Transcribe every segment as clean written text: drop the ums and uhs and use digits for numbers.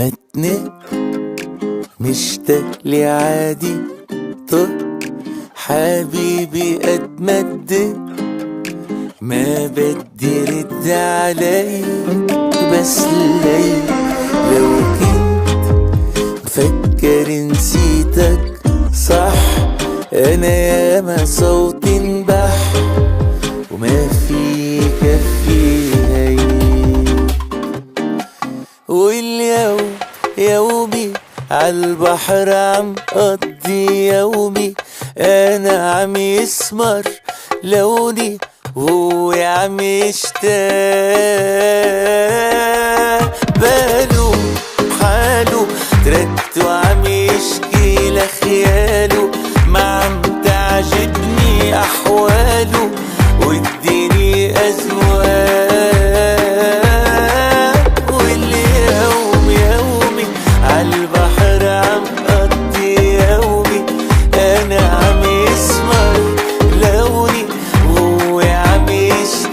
متنق مشتاق لي عادي. طب حبيبي قد ما اديت ما بدي رد عليك، بس ليك لو كنت مفكر نسيتك صح، انا ياما صوتي انبح وما في كفي هي. واليوم يومي عالبحر عم قضي يومي، انا عم يسمر لوني وهو عم يشتاق. باله حاله تركته عم يشكي لخياله، ما عم تعجبني احواله واديني ازواق. واليوم يومي عالبحر عم قضي يومي، انا عم يسمر لوني وهو عم يشتاق.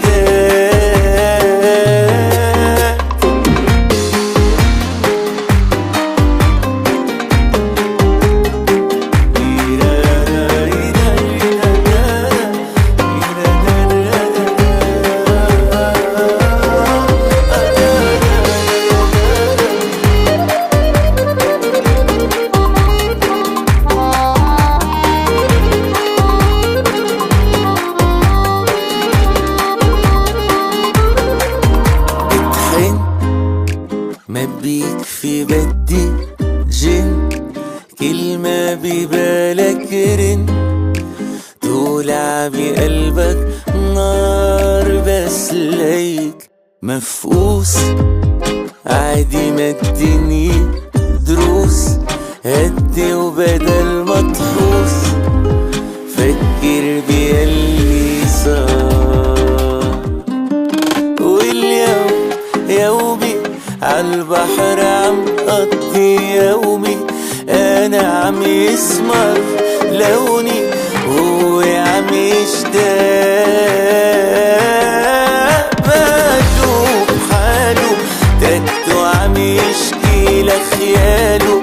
ما بيكفي بدي جن، كل ما ببالك رن، تولع بقلبك نار، بس ليك مفقوس عادي ما الدنيا دروس. هدي وبدل ما تحوس فكر بياللي صار. واليوم يومي عالبحر عم قضي يومي، انا عم يسمر لوني وهو عم يشتاق. باله بحاله تركته عم يشكي لخياله،